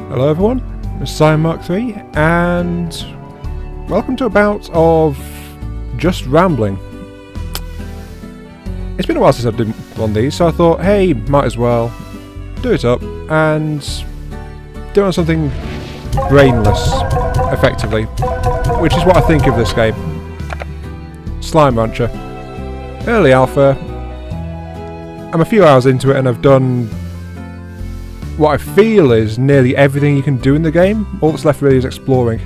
Hello everyone, it's Simon Mark III, and welcome to a bout of just rambling. It's been a while since I've done one of these, so I thought, hey, might as well do it up and do on something brainless, effectively, which is what I think of this game. Slime Rancher. Early alpha. I'm a few hours into it and I've done what I feel is nearly everything you can do in the game. All that's left really is exploring.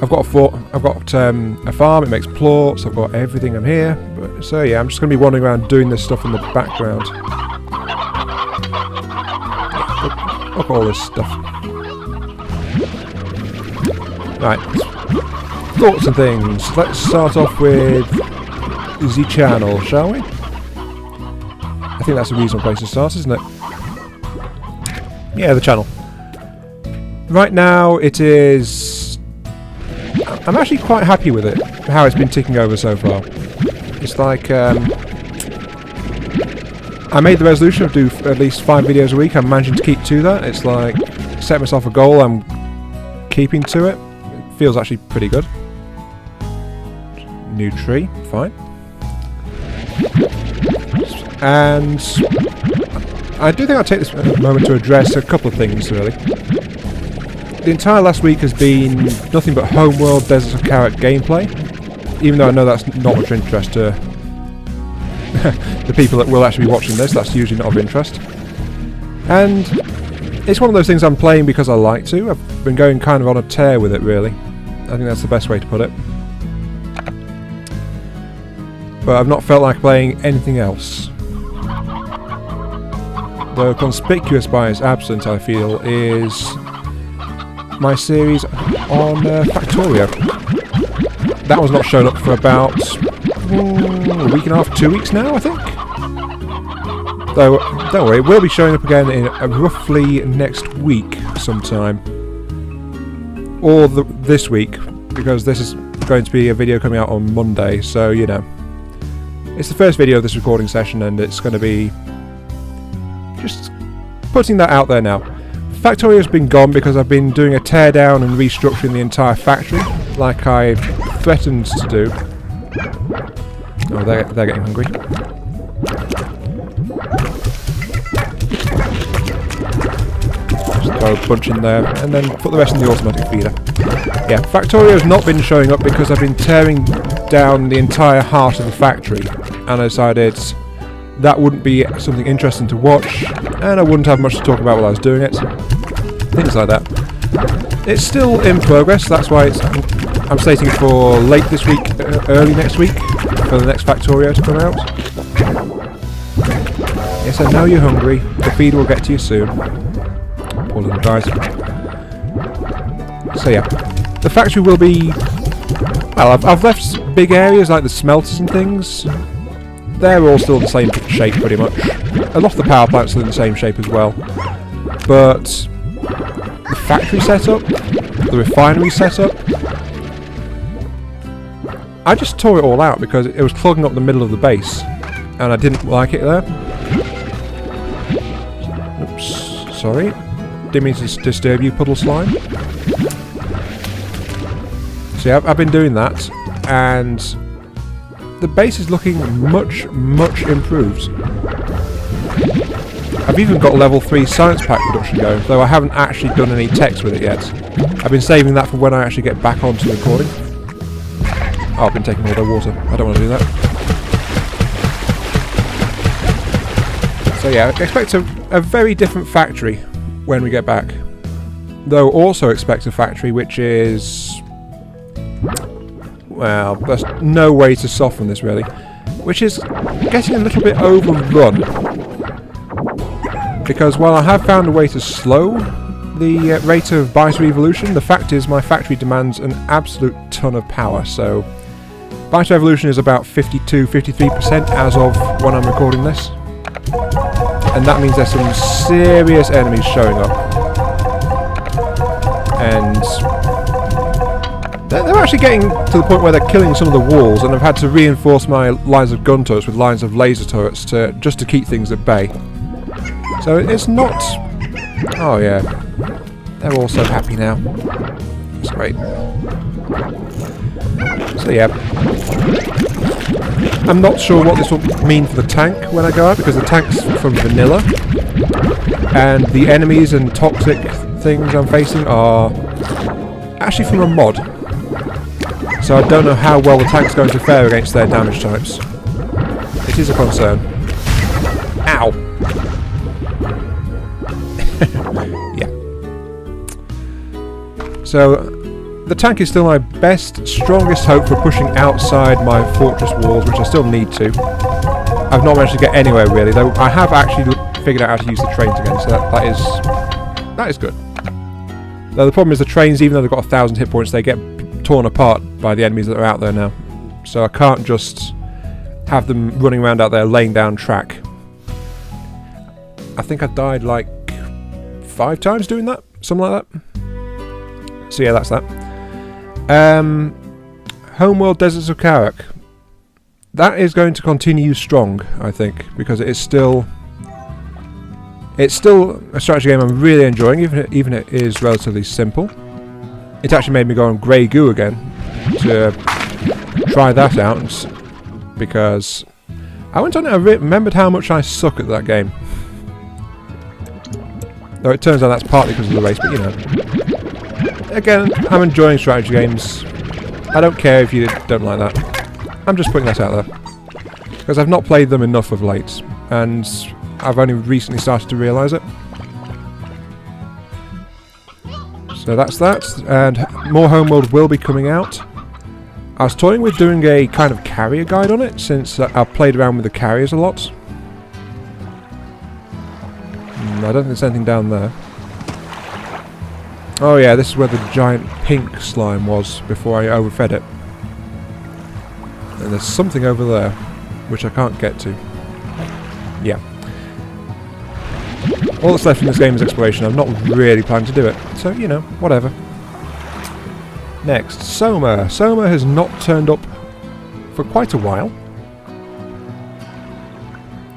I've got a farm, it makes plorts, I've got everything I'm here. So yeah, I'm just going to be wandering around doing this stuff in the background. Look at all this stuff. Right. Thoughts and things. Let's start off with the channel, shall we? I think that's a reasonable place to start, isn't it? Yeah, the channel. Right now it is... I'm actually quite happy with it, how it's been ticking over so far. It's like... I made the resolution of do at least 5 videos a week. I'm managing to keep to that. It's like, set myself a goal, I'm keeping to it. It feels actually pretty good. New tree, fine. And I do think I'll take this moment to address a couple of things, really. The entire last week has been nothing but homeworld Desert of Carrot gameplay, even though I know that's not much interest to the people that will actually be watching this. That's usually not of interest. And it's one of those things I'm playing because I like to. I've been going kind of on a tear with it, really. I think that's the best way to put it. But I've not felt like playing anything else. Though conspicuous by its absence, I feel, is my series on Factorio. That was not shown up for about a week and a half, 2 weeks now, I think. Though, don't worry, it will be showing up again in roughly next week sometime. Or this week, because this is going to be a video coming out on Monday, so you know. It's the first video of this recording session and it's going to be just putting that out there now. Factorio's been gone because I've been doing a teardown and restructuring the entire factory, like I threatened to do. Oh, they're getting hungry. Just throw a bunch in there, and then put the rest in the automatic feeder. Yeah, Factorio's not been showing up because I've been tearing down the entire heart of the factory, and I decided that wouldn't be something interesting to watch, and I wouldn't have much to talk about while I was doing it. Things like that. It's still in progress, that's why I'm slating for late this week, early next week, for the next Factorio to come out. Yes, I know you're hungry. The feed will get to you soon. Poor little guys. So yeah, the factory will be... Well, I've left big areas like the smelters and things. They're all still the same shape, pretty much. A lot of the power plants are in the same shape as well. But the factory setup, the refinery setup, I just tore it all out because it was clogging up the middle of the base, and I didn't like it there. Oops, sorry. Didn't mean to disturb you, puddle slime. So yeah, I've been doing that, and the base is looking much, much improved. I've even got level 3 science pack production going, though I haven't actually done any text with it yet. I've been saving that for when I actually get back onto recording. Oh, I've been taking all their water. I don't want to do that. So yeah, expect a very different factory when we get back. Though also expect a factory which is... Well, there's no way to soften this really. Which is getting a little bit overrun. Because while I have found a way to slow the rate of biter evolution, the fact is my factory demands an absolute ton of power. So biter evolution is about 52-53% as of when I'm recording this. And that means there's some serious enemies showing up. And they're actually getting to the point where they're killing some of the walls, and I've had to reinforce my lines of gun turrets with lines of laser turrets just to keep things at bay. So it's not Oh yeah. They're all so happy now. It's great. So yeah. I'm not sure what this will mean for the tank when I go out, because the tank's from vanilla. And the enemies and toxic things I'm facing are actually from a mod. So I don't know how well the tank's going to fare against their damage types. It is a concern. Ow! Yeah. So the tank is still my best, strongest hope for pushing outside my fortress walls, which I still need to. I've not managed to get anywhere really, though I have actually figured out how to use the trains again, so that is good. Though the problem is the trains, even though they've got 1,000 hit points, they get torn apart by the enemies that are out there now. So I can't just have them running around out there laying down track. I think I died like 5 times doing that, something like that. So yeah, that's that. Homeworld Deserts of Karak. That is going to continue strong, I think, because it's still a strategy game I'm really enjoying, even it is relatively simple. It actually made me go on Grey Goo again to try that out, because I went on it and remembered how much I suck at that game. Though it turns out that's partly because of the race, but you know. Again, I'm enjoying strategy games. I don't care if you don't like that. I'm just putting that out there. Because I've not played them enough of late, and I've only recently started to realise it. So that's that, and more Homeworld will be coming out. I was toying with doing a kind of carrier guide on it, since I've played around with the carriers a lot. I don't think there's anything down there. Oh yeah, this is where the giant pink slime was before I overfed it. And there's something over there, which I can't get to. Yeah. All that's left in this game is exploration. I'm not really planning to do it. So, you know, whatever. Next, Soma. Soma has not turned up for quite a while.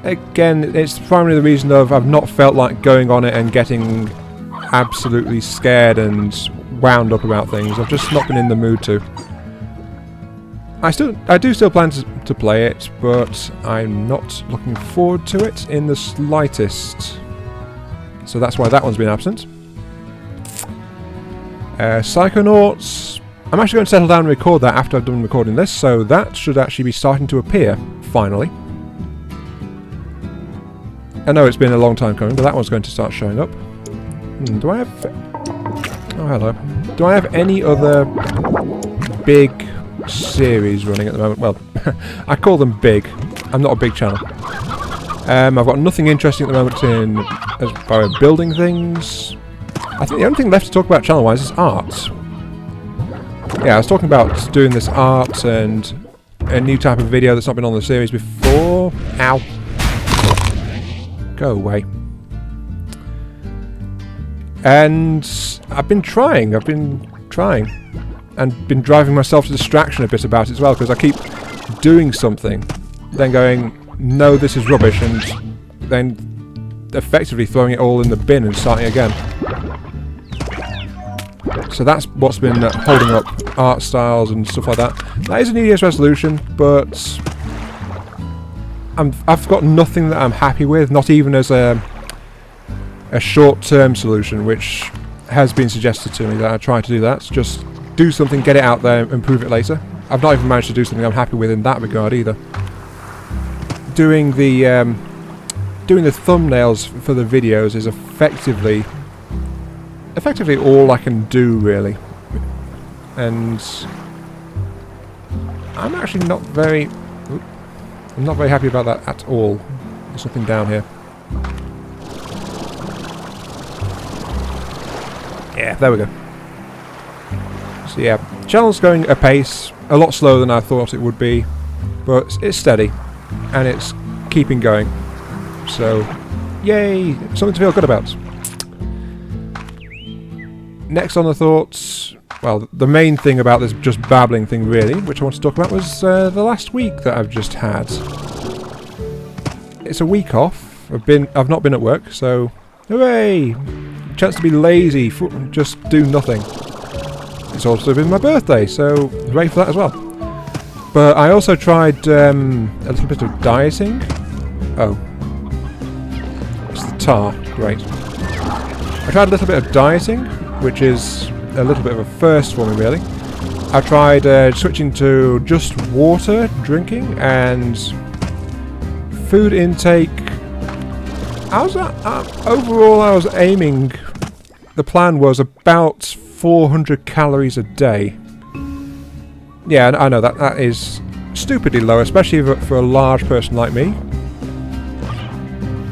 Again, it's primarily the reason of I've not felt like going on it and getting absolutely scared and wound up about things. I've just not been in the mood to. I do still plan to play it, but I'm not looking forward to it in the slightest. So that's why that one's been absent. Psychonauts. I'm actually going to settle down and record that after I've done recording this, so that should actually be starting to appear, finally. I know it's been a long time coming, but that one's going to start showing up. Do I have... Oh, hello. Do I have any other big series running at the moment? Well, I call them big. I'm not a big channel. I've got nothing interesting at the moment as far as building things. I think the only thing left to talk about channel-wise is art. Yeah, I was talking about doing this art and a new type of video that's not been on the series before. Ow. Go away. And I've been trying, and been driving myself to distraction a bit about it as well, because I keep doing something, then going, no, this is rubbish, and then effectively throwing it all in the bin and starting again. So that's what's been holding up art styles and stuff like that. That is a New Year's resolution, but I've got nothing that I'm happy with, not even as a short-term solution, which has been suggested to me that I try to do that. Just do something, get it out there, improve it later. I've not even managed to do something I'm happy with in that regard either. Doing the thumbnails for the videos is effectively all I can do, really. And I'm actually not very happy about that at all. There's something down here. Yeah, there we go. So yeah, channel's going apace, a lot slower than I thought it would be, but it's steady, and it's keeping going. So, yay! Something to feel good about. Next on the thoughts, well, the main thing about this just babbling thing really, which I want to talk about, was the last week that I've just had. It's a week off. I've not been at work, so hooray! chance to be lazy, just do nothing. It's also been my birthday, so hooray for that as well. But I also tried a little bit of dieting. Oh. It's the tar. Great. I tried a little bit of dieting, which is a little bit of a first for me, really. I tried switching to just water drinking and food intake. Overall, I was aiming. The plan was about 400 calories a day. Yeah, I know that is stupidly low, especially for a large person like me.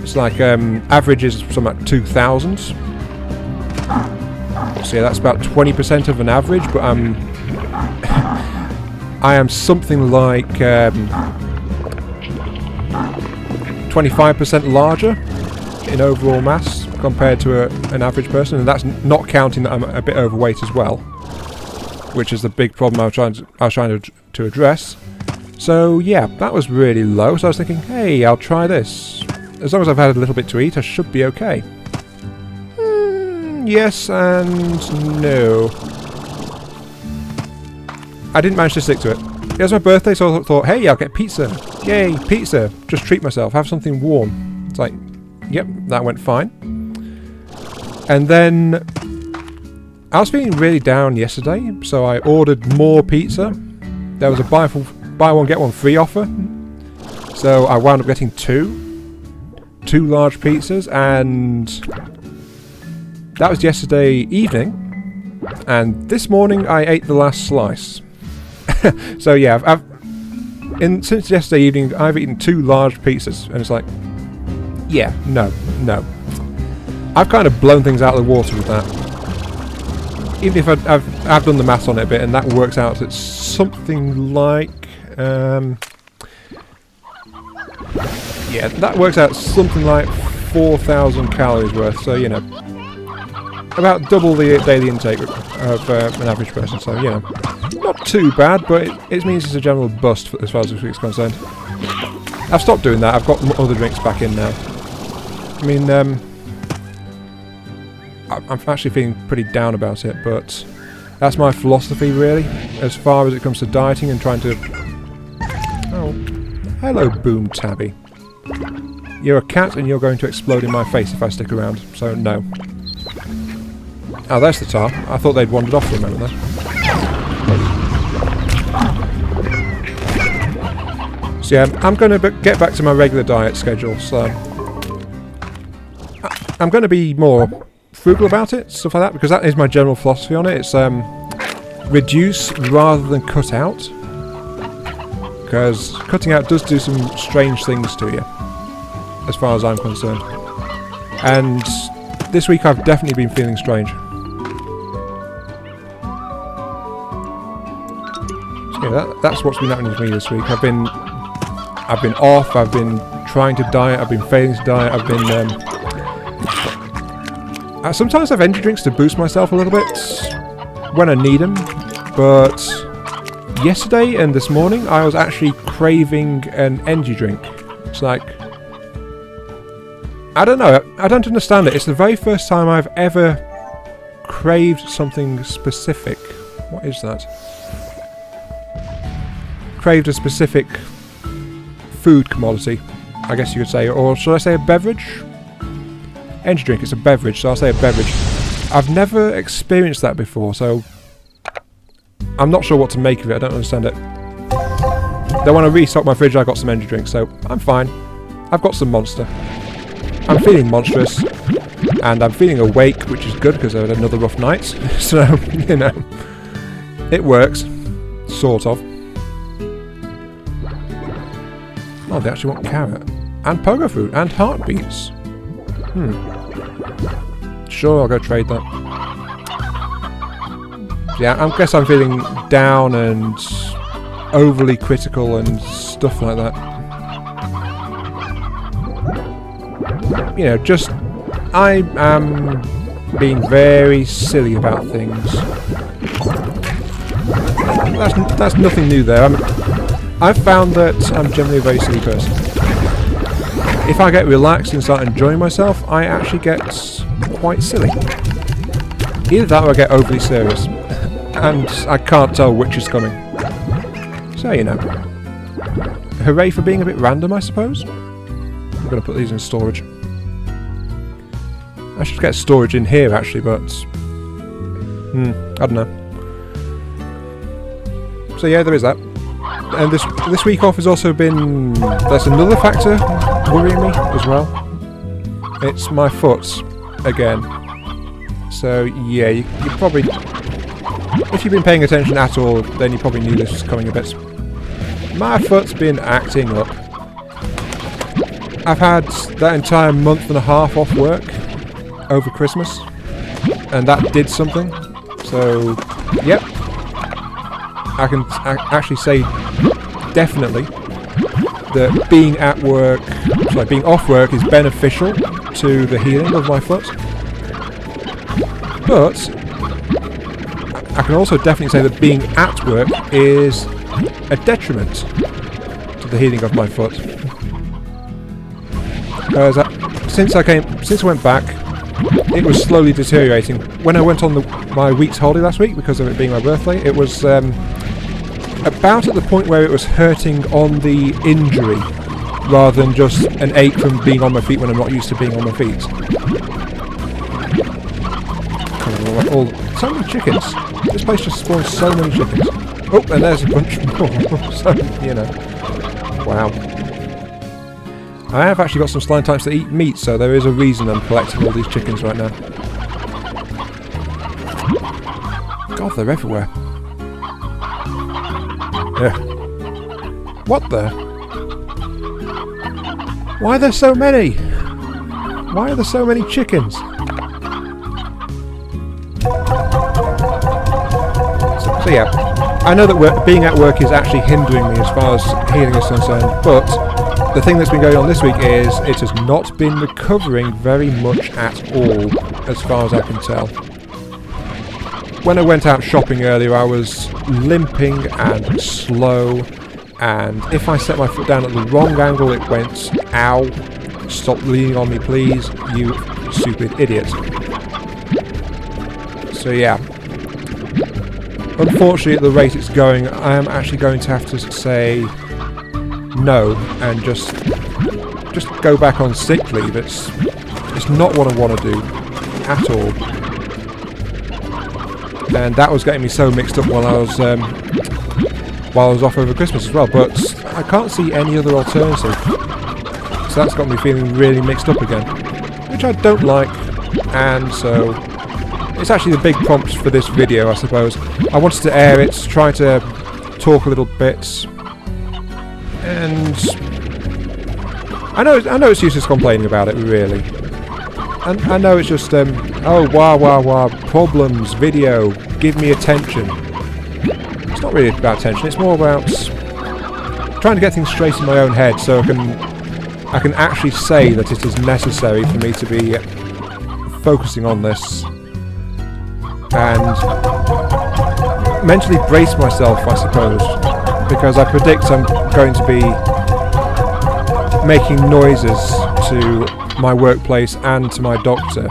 It's like average is something like 2,000. So yeah, that's about 20% of an average, but I am something like 25% larger in overall mass compared to an average person, and that's not counting that I'm a bit overweight as well, which is the big problem I was trying to address. So yeah, that was really low, so I was thinking, hey, I'll try this. As long as I've had a little bit to eat, I should be okay. Yes and no. I didn't manage to stick to it. It was my birthday, so I thought, hey, I'll get pizza. Yay, pizza. Just treat myself, have something warm. It's like, yep, that went fine. And then I was feeling really down yesterday, so I ordered more pizza. There was a buy one get one free offer, so I wound up getting two large pizzas, and that was yesterday evening. And this morning I ate the last slice. So yeah, since yesterday evening I've eaten 2 large pizzas, and it's like, yeah, no. I've kind of blown things out of the water with that. Even if I've done the maths on it a bit, and that works out at something like yeah, that works out something like 4,000 calories worth. So you know, about double the daily intake of an average person. So you know, not too bad, but it means it's a general bust as far as this week's concerned. I've stopped doing that. I've got other drinks back in now. I mean, I'm actually feeling pretty down about it, but that's my philosophy really, as far as it comes to dieting and trying to... Oh, hello Boom Tabby. You're a cat and you're going to explode in my face if I stick around, so no. Oh, there's the tar. I thought they'd wandered off for a moment there. So yeah, I'm going to get back to my regular diet schedule, so... I'm going to be more frugal about it, stuff like that, because that is my general philosophy on it. It's reduce rather than cut out, because cutting out does do some strange things to you, as far as I'm concerned. And this week I've definitely been feeling strange. So yeah, that's what's been happening to me this week. I've been off. I've been trying to diet. I've been failing to diet. I've been sometimes I have energy drinks to boost myself a little bit when I need them, but yesterday and this morning I was actually craving an energy drink. It's like, I don't know, I don't understand it. It's the very first time I've ever craved something specific. What is that? Craved a specific food commodity, I guess you could say, or should I say a beverage? Energy drink, it's a beverage, so I'll say a beverage. I've never experienced that before, so I'm not sure what to make of it. I don't understand it. Then when I restock my fridge, I got some energy drinks, so I'm fine. I've got some Monster. I'm feeling monstrous, and I'm feeling awake, which is good because I had another rough night. So, you know, it works, sort of. Oh, they actually want carrot and pogo fruit and heartbeats. Sure, I'll go trade that. Yeah, I guess I'm feeling down and overly critical and stuff like that. You know, just... I am being very silly about things. That's nothing new there. I've found that I'm generally a very silly person. If I get relaxed and start enjoying myself, I actually get quite silly. Either that or I get overly serious. And I can't tell which is coming. So, you know. Hooray for being a bit random, I suppose. I'm going to put these in storage. I should get storage in here, actually, but... I don't know. So yeah, there is that. And this week off has also been... There's another factor worrying me as well. It's my foot again. So yeah, you probably... If you've been paying attention at all, then you probably knew this was coming a bit. My foot's been acting up. I've had that entire month and a half off work over Christmas, and that did something. So, yep. I can actually say definitely that being off work is beneficial to the healing of my foot. But I can also definitely say that being at work is a detriment to the healing of my foot. Because since I went back, it was slowly deteriorating. When I went on my week's holiday last week, because of it being my birthday, it was about at the point where it was hurting on the injury, rather than just an ache from being on my feet when I'm not used to being on my feet. So many chickens. This place just spawns so many chickens. Oh, and there's a bunch more. So, you know. Wow. I have actually got some slime types that eat meat, so there is a reason I'm collecting all these chickens right now. God, they're everywhere. Yeah. What the? Why are there so many? Why are there so many chickens? So yeah, I know that being at work is actually hindering me as far as healing is concerned, but the thing that's been going on this week is it has not been recovering very much at all, as far as I can tell. When I went out shopping earlier, I was limping and slow, and if I set my foot down at the wrong angle, it went, ow, stop leaning on me please, you stupid idiot. So yeah. Unfortunately, at the rate it's going, I am actually going to have to say no and just go back on sick leave. It's not what I want to do at all. And that was getting me so mixed up while I was off over Christmas as well. But I can't see any other alternative. So that's got me feeling really mixed up again, which I don't like. And so it's actually the big prompt for this video, I suppose. I wanted to air it, try to talk a little bit, and I know it's useless complaining about it, really. And I know it's just oh wah problems video, give me attention. It's not really about attention. It's more about trying to get things straight in my own head, so I can actually say that it is necessary for me to be focusing on this and mentally brace myself, I suppose, because I predict I'm going to be making noises to my workplace and to my doctor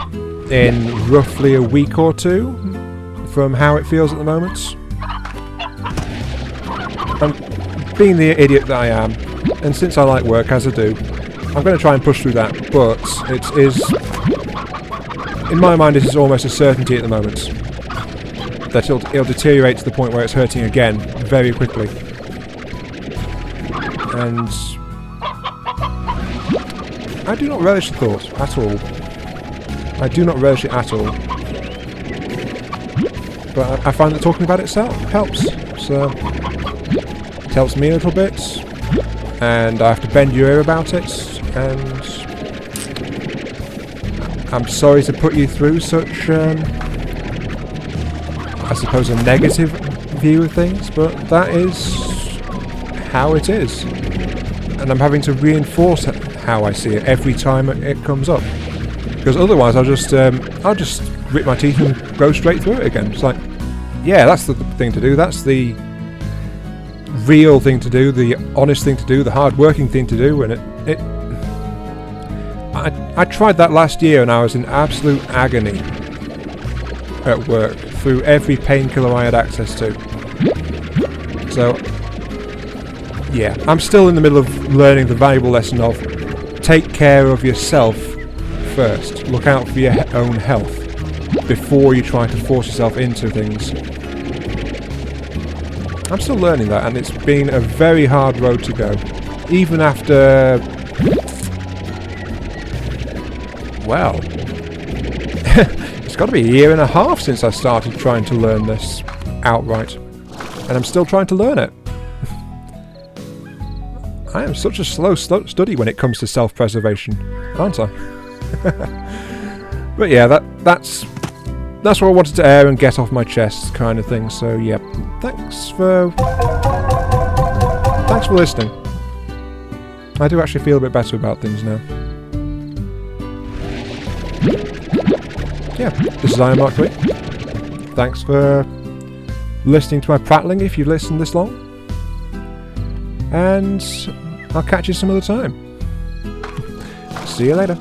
in roughly a week or two from how it feels at the moment. I'm being the idiot that I am, and since I like work as I do, I'm going to try and push through that, but it is, in my mind, it is almost a certainty at the moment that it'll deteriorate to the point where it's hurting again very quickly. And I do not relish the thought at all. I do not relish it at all. But I find that talking about it helps. So it helps me a little bit, and I have to bend your ear about it, and I'm sorry to put you through such I suppose a negative view of things, but that is how it is, and I'm having to reinforce how I see it every time it comes up, because otherwise I'll just rip my teeth and go straight through it again. It's like, yeah, that's the thing to do, that's the real thing to do, the honest thing to do, the hard working thing to do, and I tried that last year and I was in absolute agony at work through every painkiller I had access to. So, yeah, I'm still in the middle of learning the valuable lesson of take care of yourself first. Look out for your own health before you try to force yourself into things. I'm still learning that, and it's been a very hard road to go. Even after... well... it's got to be a year and a half since I started trying to learn this outright. And I'm still trying to learn it. I am such a slow study when it comes to self-preservation, aren't I? But yeah, that's what I wanted to air and get off my chest, kind of thing. So yeah, thanks for listening. I do actually feel a bit better about things now. Yeah, this is Iron Mark 3. Thanks for listening to my prattling if you've listened this long. And I'll catch you some other time. See you later.